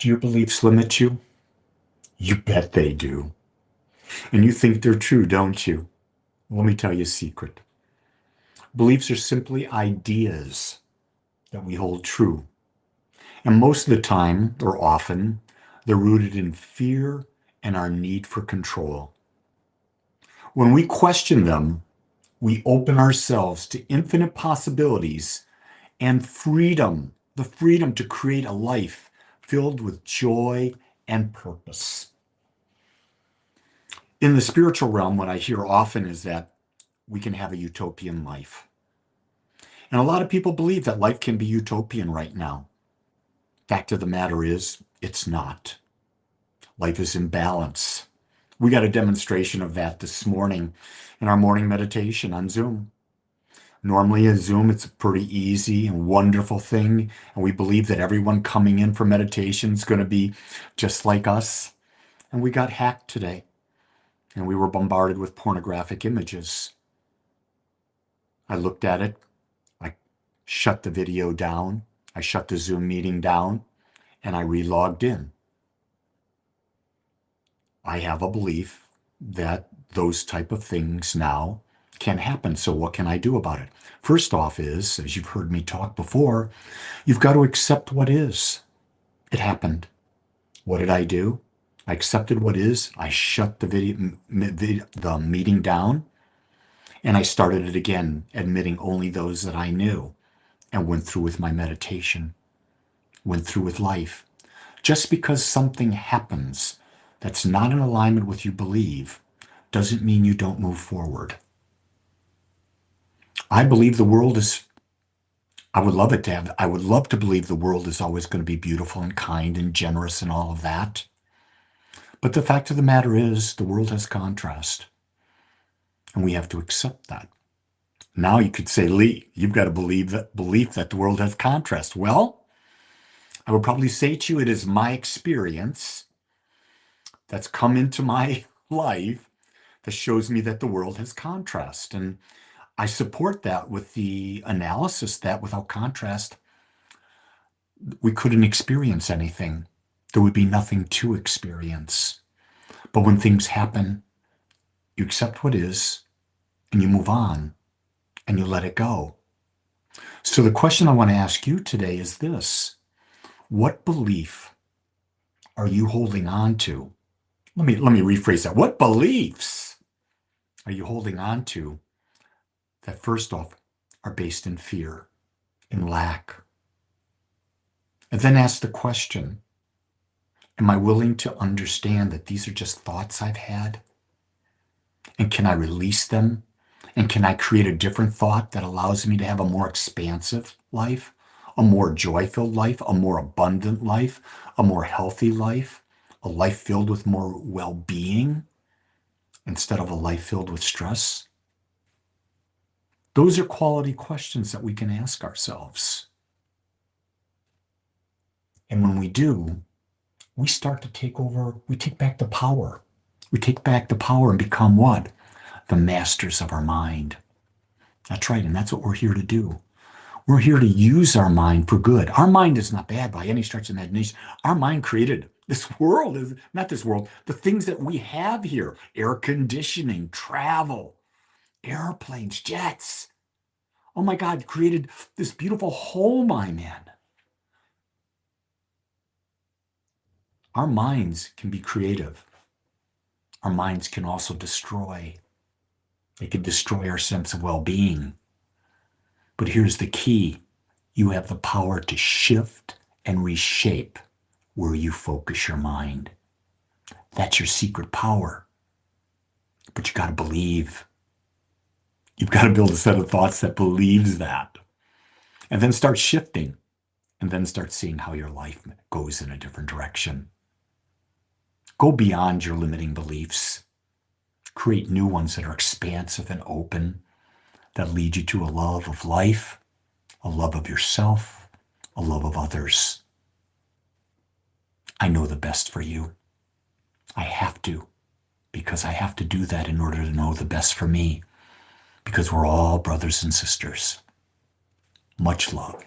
Do your beliefs limit you? You bet they do. And you think they're true, don't you? Let me tell you a secret. Beliefs are simply ideas that we hold true. And most of the time, or often, they're rooted in fear and our need for control. When we question them, we open ourselves to infinite possibilities and freedom, the freedom to create a life filled with joy and purpose. In the spiritual realm, what I hear often is that we can have a utopian life. And a lot of people believe that life can be utopian right now. Fact of the matter is, it's not. Life is in balance. We got a demonstration of that this morning in our morning meditation on Zoom. Normally, in Zoom, it's a pretty easy and wonderful thing. And we believe that everyone coming in for meditation is going to be just like us. And we got hacked today. And we were bombarded with pornographic images. I looked at it. I shut the video down. I shut the Zoom meeting down. And I re-logged in. I have a belief that those type of things now can happen. So what can I do about it? First off is, as you've heard me talk before, you've got to accept what is. It happened. What did I do? I accepted what is. I shut the meeting down, and I started it again, admitting only those that I knew, and went through with my meditation, went through with life. Just because something happens that's not in alignment with you believe doesn't mean you don't move forward. I believe the world is, I would love it to have, I would love to believe the world is always going to be beautiful and kind and generous and all of that. But the fact of the matter is, the world has contrast, and we have to accept that. Now you could say, Lee, you've got to believe that belief that the world has contrast. Well, I would probably say to you, it is my experience that's come into my life that shows me that the world has contrast. And I support that with the analysis that without contrast, we couldn't experience anything. There would be nothing to experience. But when things happen, you accept what is and you move on and you let it go. So the question I want to ask you today is this: what belief are you holding on to? Let me rephrase that. What beliefs are you holding on to that first off are based in fear, in lack? And then ask the question, am I willing to understand that these are just thoughts I've had? And can I release them? And can I create a different thought that allows me to have a more expansive life, a more joy-filled life, a more abundant life, a more healthy life, a life filled with more well-being instead of a life filled with stress? Those are quality questions that we can ask ourselves. And when we do, we start to take over, we take back the power. We take back the power and become what? The masters of our mind. That's right, and that's what we're here to do. We're here to use our mind for good. Our mind is not bad by any stretch of the imagination. Our mind created this world, is not this world, the things that we have here: air conditioning, travel, airplanes, jets. Oh my God, created this beautiful home I'm in. Our minds can be creative. Our minds can also destroy. They can destroy our sense of well-being. But here's the key. You have the power to shift and reshape where you focus your mind. That's your secret power. But you got to believe. You've got to build a set of thoughts that believes that. And then start shifting. And then start seeing how your life goes in a different direction. Go beyond your limiting beliefs. Create new ones that are expansive and open, that lead you to a love of life, a love of yourself, a love of others. I know the best for you. I have to, because I have to do that in order to know the best for me, because we're all brothers and sisters. Much love.